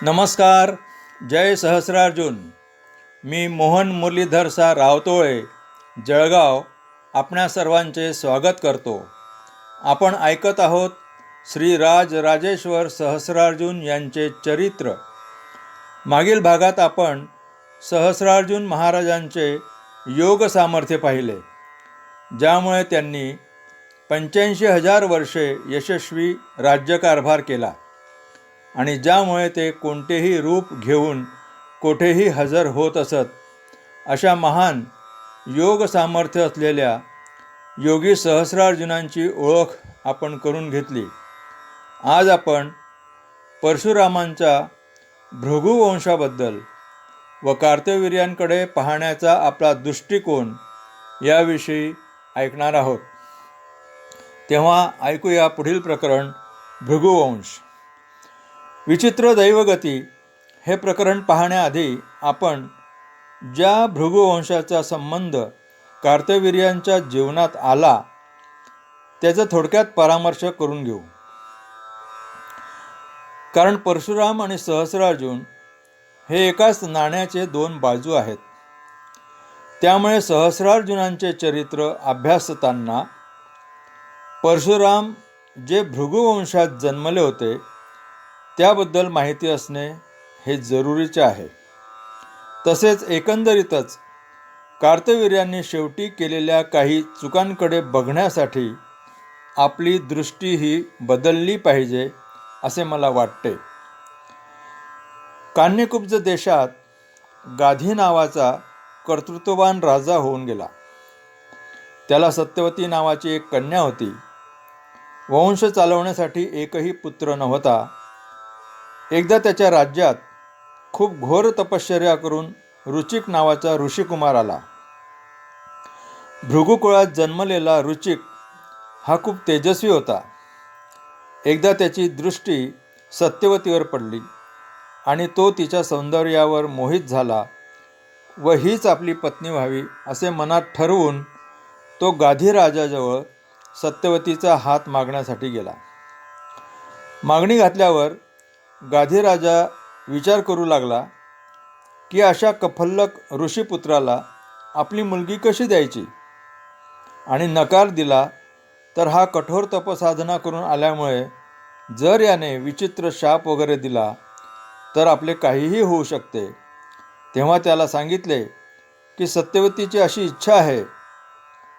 नमस्कार. जय सहस्रार्जुन. मी मोहन मुरलीधर सा रावतोळे, जळगाव, आपणा सर्वांचे स्वागत करतो. आपण ऐकत आहोत श्री राजेश्वर सहस्रार्जुन यांचे चरित्र. मागील भागात आपण सहस्रार्जुन महाराजांचे योग सामर्थ्य पाहिले, ज्यामुळे त्यांनी 85,000 वर्षे यशस्वी राज्यकारभार केला आणि ज्यामुळे ते कोणतेही रूप घेऊन कोठेही हजर होत असत. अशा महान योग सामर्थ्य असलेल्या योगी सहस्रार्जुनांची ओळख आपण करून घेतली. आज आपण परशुरामांच्या भृगुवंशाबद्दल व कार्तवीर्यांकडे पाहण्याचा आपला दृष्टिकोन याविषयी ऐकणार आहोत. तेव्हा ऐकूया पुढील प्रकरण, भृगुवंश. विचित्र दैवगती हे प्रकरण पाहण्याआधी आपण ज्या भृगुवंशाचा संबंध कार्तवीर्यांच्या जीवनात आला त्याचा थोडक्यात परामर्श करून घेऊ. कारण परशुराम आणि सहस्रार्जुन हे एकाच नाण्याचे दोन बाजू आहेत. त्यामुळे सहस्रार्जुनांचे चरित्र अभ्यासताना परशुराम जे भृगुवंशात जन्मले होते त्याबद्दल माहिती असणे हे जरुरीचे आहे. तसेच एकंदरीतच कार्तवीर्यांनी शेवटी केलेल्या काही चुकांकडे बघण्यासाठी आपली दृष्टीही बदलली पाहिजे असे मला वाटते. कान्यकुब्ज देशात गाधी नावाचा कर्तृत्ववान राजा होऊन गेला. त्याला सत्यवती नावाची एक कन्या होती. वंश चालवण्यासाठी एकही पुत्र नव्हता. एकदा त्याच्या राज्यात खूप घोर तपश्चर्या करून रुचिक नावाचा ऋषिकुमार आला. भृगुकुळात जन्मलेला रुचिक हा खूप तेजस्वी होता. एकदा त्याची दृष्टी सत्यवतीवर पडली आणि तो तिच्या सौंदर्यावर मोहित झाला व हीच आपली पत्नी व्हावी असे मनात ठरवून तो गाधी राजाजवळ सत्यवतीचा हात मागण्यासाठी गेला. मागणी घातल्यावर गाधी राजा विचार करू लागला की अशा कफल्लक ऋषीपुत्राला आपली मुलगी कशी द्यायची, आणि नकार दिला तर हा कठोर तपसाधना करून आल्यामुळे जर याने विचित्र शाप वगैरे दिला तर आपले काहीही होऊ शकते. तेव्हा त्याला सांगितले की सत्यवतीची अशी इच्छा आहे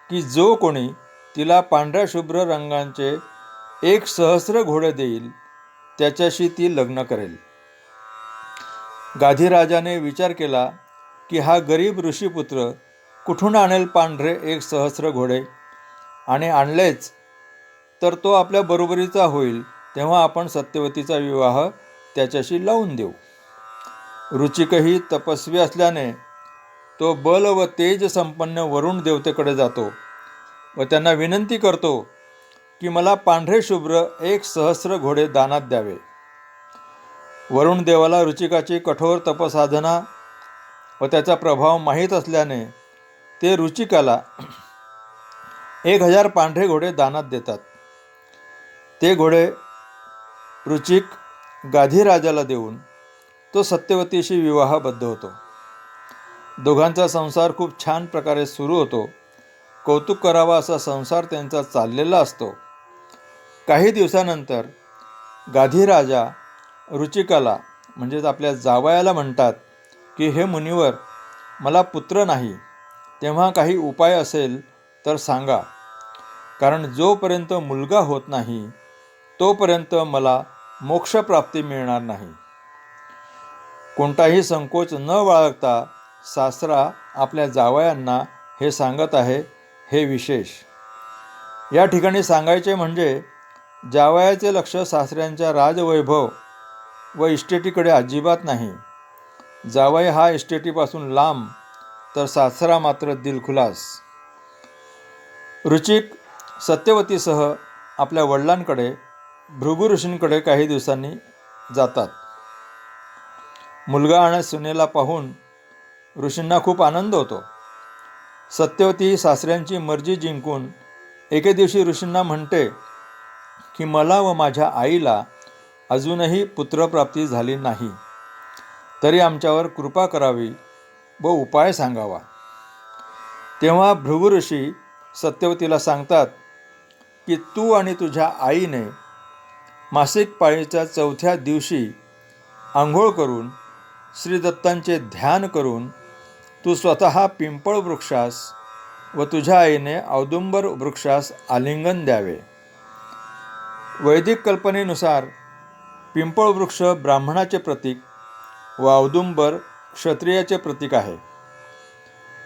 की जो कोणी तिला पांढऱ्या शुभ्र रंगांचे 1,000 घोडे देईल त्याच्याशी ती लग्न करेल. गाधीराजाने विचार केला की हा गरीब ऋषीपुत्र कुठून आणेल पांढरे 1,000 घोडे, आणि आणलेच तर तो आपल्या बरोबरीचा होईल. तेव्हा आपण सत्यवतीचा विवाह त्याच्याशी लावून देऊ. रुचिकही तपस्वी असल्याने तो बल व तेज संपन्न वरुण देवतेकडे जातो व त्यांना विनंती करतो की मला पांढरे शुभ्र 1,000 घोडे दानात द्यावे. वरुण देवाला रुचिकाची कठोर तपसाधना व त्याचा प्रभाव माहीत असल्याने ते रुचिकाला 1,000 पांढरे घोडे दानात देतात. ते घोडे रुचिक गाधीराजाला देऊन तो सत्यवतीशी विवाहबद्ध होतो. दोघांचा संसार खूप छान प्रकारे सुरू होतो. कौतुक करावा असा संसार त्यांचा चाललेला असतो. काही दिवसानंतर गाधीराजा रुचिकाला म्हणजेच आपल्या जावयाला म्हणतात की हे मुनिवर, मला पुत्र नाही, तेव्हा काही उपाय असेल तर सांगा, कारण जोपर्यंत मुलगा होत नाही तोपर्यंत मला मोक्षप्राप्ती मिळणार नाही. कोणताही संकोच न बाळगता सासरा आपल्या जावयांना हे सांगत आहे, हे विशेष. या ठिकाणी सांगायचे म्हणजे जावयाचे लक्ष सासऱ्यांच्या राजवैभव व इस्टेटीकडे अजिबात नाही. जावई हा इस्टेटीपासून लांब, तर सासरा मात्र दिलखुलास. रुचिक सत्यवतीसह आपल्या वडिलांकडे भृगु ऋषींकडे काही दिवसांनी जातात. मुलगा आणि सुनेला पाहून ऋषींना खूप आनंद होतो. सत्यवती सासऱ्यांची मर्जी जिंकून एके दिवशी ऋषींना म्हणते की मला व माझ्या आईला अजूनही पुत्रप्राप्ती झाली नाही. तरी आमच्यावर कृपा करावी व उपाय सांगावा. तेव्हा भृगु ऋषी सत्यवतीला सांगतात की तू आणि तुझ्या आईने मासिक पाळीच्या 4थ्या दिवशी आंघोळ करून श्रीदत्तांचे ध्यान करून तू स्वतः पिंपळ वृक्षास व तुझ्या आईने औदुंबर वृक्षास आलिंगन द्यावे. वैदिक कल्पनेनुसार पिंपळ वृक्ष ब्राह्मणाचे प्रतीक व औदुंबर क्षत्रियाचे प्रतीक आहे.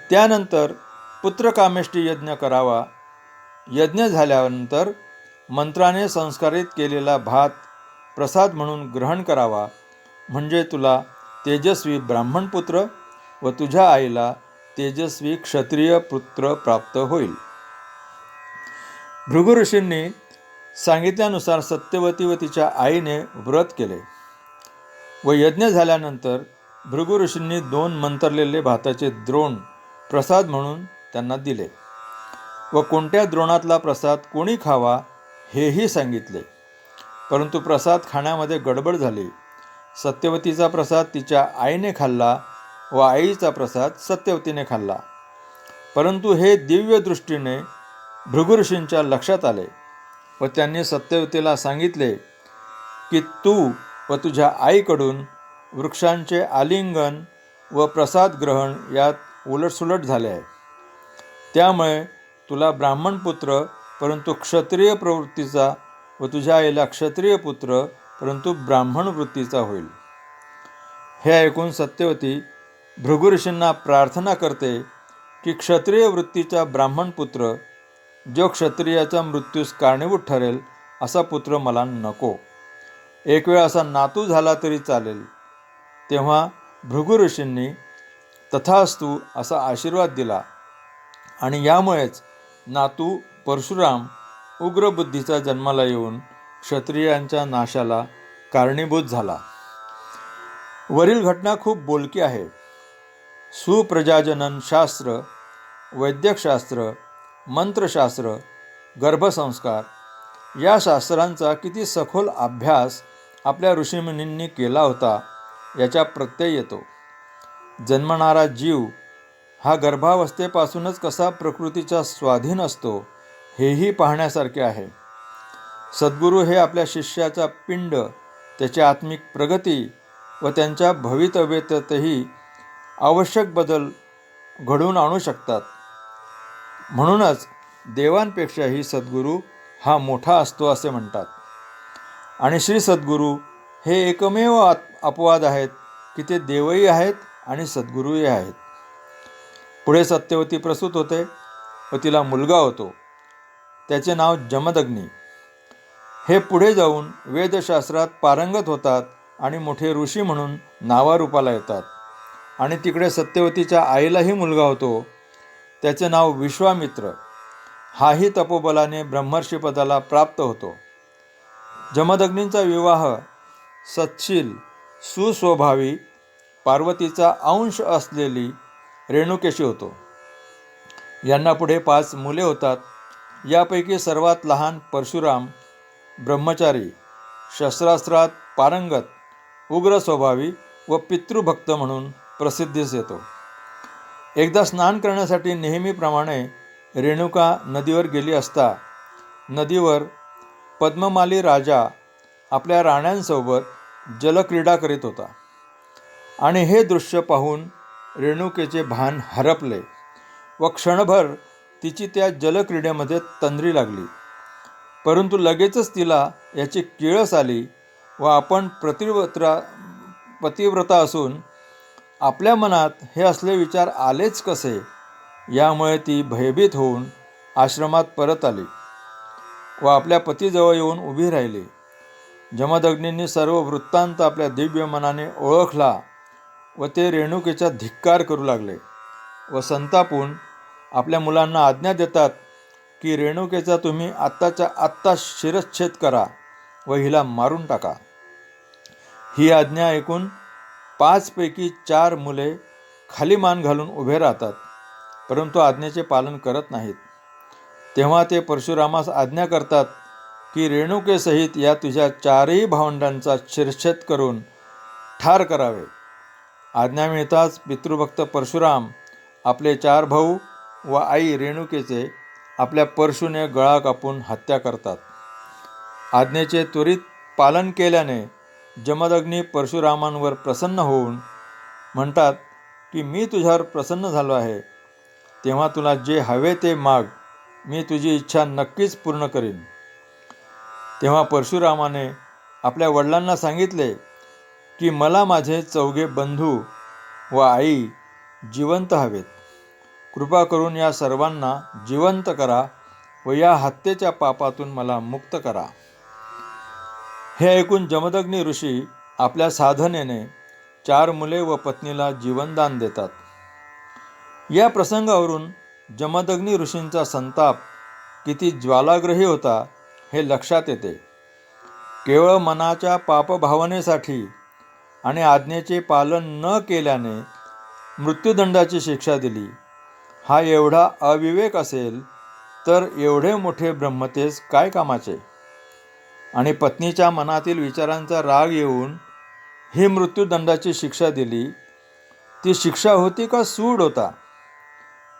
त्यानंतर पुत्रकामेष्टी यज्ञ करावा. यज्ञ झाल्यानंतर मंत्राने संस्कारित केलेला भात प्रसाद म्हणून ग्रहण करावा, म्हणजे तुला तेजस्वी ब्राह्मणपुत्र व तुझ्या आईला तेजस्वी क्षत्रिय पुत्र प्राप्त होईल. भृगु ऋषींनी सांगितल्यानुसार सत्यवती व तिच्या आईने व्रत केले व यज्ञ झाल्यानंतर भृगु ऋषींनी 2 मंतरलेले भाताचे द्रोण प्रसाद म्हणून त्यांना दिले व कोणत्या द्रोणातला प्रसाद कोणी खावा हेही सांगितले. परंतु प्रसाद खाण्यामध्ये गडबड झाली. सत्यवतीचा प्रसाद तिच्या आईने खाल्ला व आईचा प्रसाद सत्यवतीने खाल्ला. परंतु हे दिव्य दृष्टीने भृगु ऋषींच्या लक्षात आले व त्यांनी सत्यवतीला सांगितले की तू व तुझ्या आईकडून वृक्षांचे आलिंगन व प्रसाद ग्रहण यात उलटसुलट झाले आहे. त्यामुळे तुला ब्राह्मण पुत्र परंतु क्षत्रिय प्रवृत्तीचा व तुझ्या आईला क्षत्रिय पुत्र परंतु ब्राह्मण वृत्तीचा होईल. हे ऐकून सत्यवती भृगु ऋषींना प्रार्थना करते की क्षत्रिय वृत्तीचा ब्राह्मण पुत्र जो क्षत्रियाच्या मृत्यूस कारणीभूत ठरेल असा पुत्र मला नको. एक वेळ असा नातू झाला तरी चालेल. तेव्हा भृगु ऋषींनी तथास्तु असा आशीर्वाद दिला आणि यामुळेच नातू परशुराम उग्रबुद्धीचा जन्माला येऊन क्षत्रियांच्या नाशाला कारणीभूत झाला. वरील घटना खूप बोलकी आहे. सुप्रजाजनन शास्त्र, वैद्यकशास्त्र, मंत्रशास्त्र, गर्भसंस्कार या शास्त्रांचा किती सखोल अभ्यास आपल्या ऋषीमुनींनी केला होता याचा प्रत्यय येतो. जन्मणारा जीव हा गर्भावस्थेपासूनच कसा प्रकृतीच्या स्वाधीन असतो हेही पाहण्यासारखे आहे. सद्गुरू हे आपल्या शिष्याचा पिंड, त्याची आत्मिक प्रगती व त्यांच्या भवितव्यतेतही आवश्यक बदल घडवून आणू शकतात. म्हणूनच देवांपेक्षाही सद्गुरू हा मोठा असतो असे म्हणतात. आणि श्री सद्गुरू हे एकमेव अपवाद आहेत की ते देवही आहेत आणि सद्गुरूही आहेत. पुढे सत्यवती प्रसूत होते व तिला मुलगा होतो. त्याचे नाव जमदग्नी. हे पुढे जाऊन वेदशास्त्रात पारंगत होतात आणि मोठे ऋषी म्हणून नावारूपाला येतात. आणि तिकडे सत्यवतीच्या आईलाही मुलगा होतो. त्याचे नाव विश्वामित्र. हाही तपोबलाने ब्रह्मर्षी पदाला प्राप्त होतो. जमदग्नींचा विवाह सत्शील सुस्वभावी पार्वतीचा अंश असलेली रेणुकेशी होतो. यांना पुढे 5 मुले होतात. यापैकी सर्वात लहान परशुराम ब्रह्मचारी, शस्त्रास्त्रात पारंगत, उग्र स्वभावी व पितृभक्त म्हणून प्रसिद्धीस येतो. एकदा स्नान करण्यासाठी नेहमीप्रमाणे रेणुका नदीवर गेली असता नदीवर पद्ममाली राजा आपल्या राण्यांसोबत जलक्रीडा करीत होता आणि हे दृश्य पाहून रेणुकेचे भान हरपले व क्षणभर तिची त्या जलक्रीडेमध्ये तंद्री लागली. परंतु लगेचच तिला याची किळस आली व आपण पतिव्रता असून आपल्या मनात हे असले विचार आलेच कसे, यामुळे ती भयभीत होऊन आश्रमात परत आली व आपल्या पतीजवळ येऊन उभी राहिली. जमदग्नींनी सर्व वृत्तांत आपल्या दिव्य मनाने ओळखला व ते रेणुकेचा धिक्कार करू लागले व संतापून आपल्या मुलांना आज्ञा देतात की रेणुकेचा तुम्ही आत्ताच्या आत्ता शिरच्छेद करा व हिला मारून टाका. ही आज्ञा ऐकून 5 पैकी 4 मुले खाली मान घालून उभे राहतात, परंतु आज्ञेचे पालन करत नाहीत. तेव्हा ते परशुरामास आज्ञा करतात की रेणुकेसहित या तुझ्या 4ही भावंडांचा शिरच्छेद करून ठार करावे आज्ञा मिळताच पितृभक्त परशुराम आपले 4 भाऊ व आई रेणुकेचे आपल्या परशुने गळा कापून हत्या करतात. आज्ञेचे त्वरित पालन केल्याने जमदग्नी परशुरामांवर प्रसन्न होऊन म्हणतात की मी तुझ्यावर प्रसन्न झालो आहे, तेव्हा तुला जे हवे ते माग, मी तुझी इच्छा नक्कीच पूर्ण करीन. तेव्हा परशुरामाने आपल्या वडिलांना सांगितले की मला माझे 4 बंधू व आई जिवंत हवेत. कृपा करून या सर्वांना जिवंत करा व या हत्येच्या पापातून मला मुक्त करा. हे ऐकून जमदग्नी ऋषी आपल्या साधनेने 4 मुले व पत्नीला जीवनदान देतात. या प्रसंगावरून जमदग्नी ऋषींचा संताप किती ज्वालाग्रही होता हे लक्षात येते. केवळ मनाच्या पापभावनेसाठी आणि आज्ञेचे पालन न केल्याने मृत्यूदंडाची शिक्षा दिली. हा एवढा अविवेक असेल तर एवढे मोठे ब्रह्मतेज काय कामाचे? आणि पत्नीच्या मनातील विचारांचा राग येऊन ही मृत्यूदंडाची शिक्षा दिली. ती शिक्षा होती का सूड होता?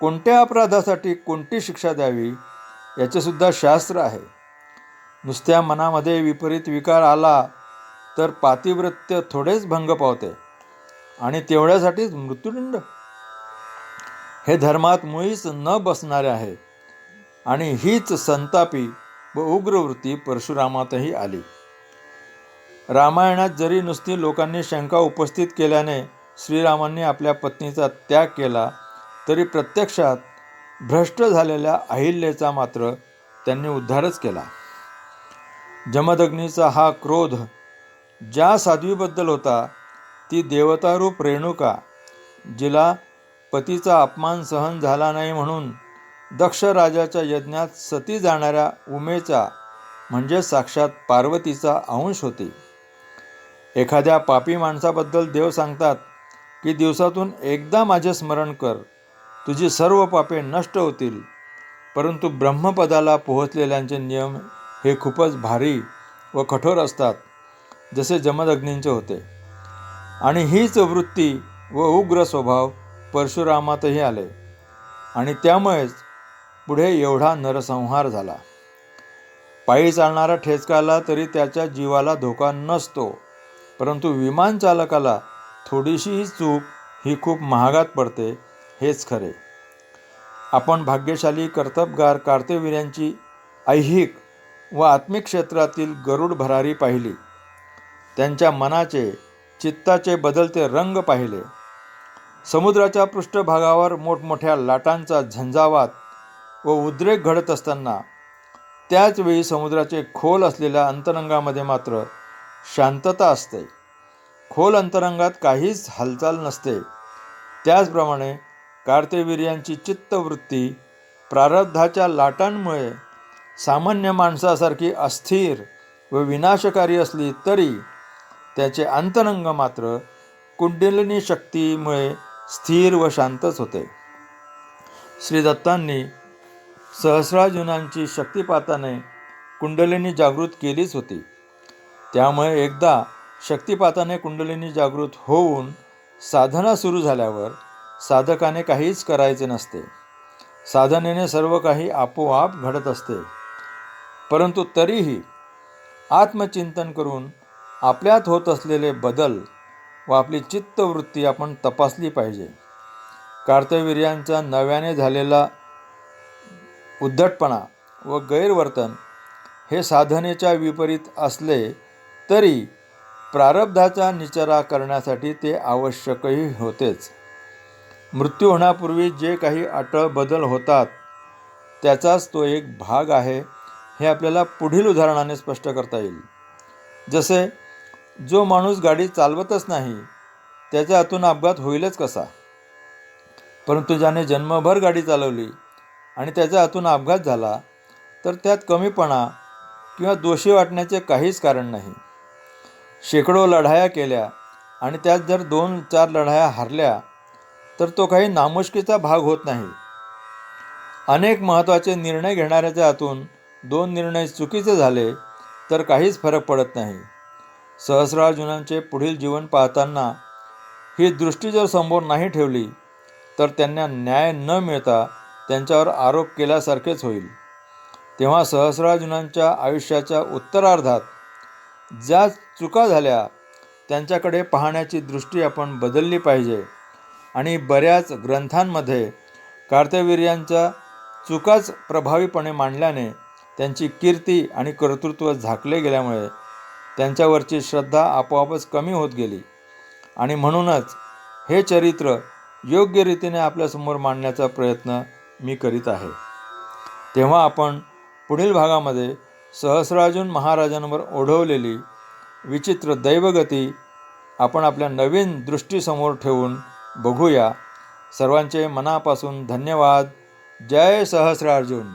कोणत्या अपराधासाठी कोणती शिक्षा द्यावी याचे सुद्धा शास्त्र आहे. नुसत्या मनामध्ये विपरीत विकार आला तर पातिव्रत्य थोडेच भंग पावते आणि तेवढ्यासाठीच मृत्यूदंड? हे धर्मात मुळीच न बसणारे आहे. आणि हीच संतापी व उग्र वृत्ती परशुरामातही आली. रामायणात जरी नुसती लोकांनी शंका उपस्थित केल्याने श्रीरामांनी आपल्या पत्नीचा त्याग केला, तरी प्रत्यक्षात भ्रष्ट झालेल्या अहिल्याचा मात्र त्यांनी उद्धारच केला. जमदग्नीचा हा क्रोध ज्या साध्वीबद्दल होता, ती देवतारूप रेणुका, जिला पतीचा अपमान सहन झाला नाही म्हणून दक्ष राजाच्या यज्ञात सती जाणाऱ्या उमेचा म्हणजे साक्षात पार्वतीचा अंश होती. एखाद्या पापी माणसाबद्दल देव सांगतात की दिवसातून एकदा माझे स्मरण कर, तुझी सर्व पापे नष्ट होतील. परंतु ब्रह्मपदाला पोहोचलेल्यांचे नियम हे खूपच भारी व कठोर असतात, जसे जमदग्नींचे होते. आणि हीच वृत्ती व उग्र स्वभाव परशुरामातही आले आणि त्यामुळेच पुढे एवढा नरसंहार झाला. पायी चालणारा ठेचकाला तरी त्याच्या जीवाला धोका नसतो, परंतु विमान चालकाला थोडीशीही चूक ही खूप महागात पडते, हेच खरे. आपण भाग्यशाली कर्तबगार कार्तवीर्यांची ऐहिक व आत्मिक क्षेत्रातील गरुड भरारी पाहिली. त्यांच्या मनाचे चित्ताचे बदलते रंग पाहिले. समुद्राच्या पृष्ठभागावर मोठमोठ्या लाटांचा झंझावात व उद्रेक घडत असताना त्याच वेळी समुद्राचे खोल असलेल्या अंतरंगामध्ये मात्र शांतता असते. खोल अंतरंगात काहीच हालचाल नसते. त्याचप्रमाणे कार्तवीर्यांची चित्तवृत्ती प्रारब्धाच्या लाटांमुळे सामान्य माणसासारखी अस्थिर व विनाशकारी असली तरी त्याचे अंतरंग मात्र कुंडलिनी शक्तीमुळे स्थिर व शांतच होते. श्री दत्तांनी सहस्रार्जुनांची शक्तिपाताने कुंडलिनी जागृत केलीच होती. त्यामुळे एकदा शक्तिपाताने कुंडलिनी जागृत होऊन साधना सुरू झाल्यावर साधकाने काहीच करायचे नसते. साधनेने सर्व काही आपोआप घडत असते. परंतु तरीही आत्मचिंतन करून आपल्यात होत असलेले बदल व आपली चित्तवृत्ती आपण तपासली पाहिजे. कार्तवीर्यांचा नव्याने झालेला उद्धटपणा व गैरवर्तन हे साधनेच्या विपरीत असले तरी प्रारब्धाचा निचरा करण्यासाठी ते आवश्यकही होतेच. मृत्यू होण्यापूर्वी जे काही अटळ बदल होतात त्याचाच तो एक भाग आहे, हे आपल्याला पुढील उदाहरणाने स्पष्ट करता येईल. जसे जो माणूस गाडी चालवतच नाही त्याच्या हातून अपघात होईलच कसा, परंतु ज्याने जन्मभर गाडी चालवली आणि त्याच्या हातून अपघात झाला तर त्यात कमीपणा किंवा दोषी वाटण्याचे काहीच कारण नाही. शेकडो लढाया केल्या आणि त्यात जर 2-4 लढाया हारल्या तर तो काही नामुष्कीचा भाग होत नाही. अनेक महत्त्वाचे निर्णय घेणाऱ्याच्या हातून 2 निर्णय चुकीचे झाले तर काहीच फरक पडत नाही. सहस्रार्जुनांचे पुढील जीवन पाहताना ही दृष्टी जर समोर नाही ठेवली तर त्यांना न्याय न मिळता त्यांच्यावर आरोप केल्यासारखेच होईल. तेव्हा सहस्रार्जुनांच्या आयुष्याच्या उत्तरार्धात ज्या चुका झाल्या त्यांच्याकडे पाहण्याची दृष्टी आपण बदलली पाहिजे. आणि बऱ्याच ग्रंथांमध्ये कार्तवीर्यांच्या चुकाच प्रभावीपणे मांडल्याने त्यांची कीर्ती आणि कर्तृत्व झाकले गेल्यामुळे त्यांच्यावरची श्रद्धा आपोआपच कमी होत गेली. आणि म्हणूनच हे चरित्र योग्य रीतीने आपल्यासमोर मांडण्याचा प्रयत्न मी करीत आहे. तेव्हा आपण पुढील भागामध्ये सहस्रार्जुन महाराजांवर ओढवलेली विचित्र दैवगती आपण आपल्या नवीन दृष्टीसमोर ठेवून बघूया. सर्वांचे मनापासून धन्यवाद. जय सहस्रार्जुन.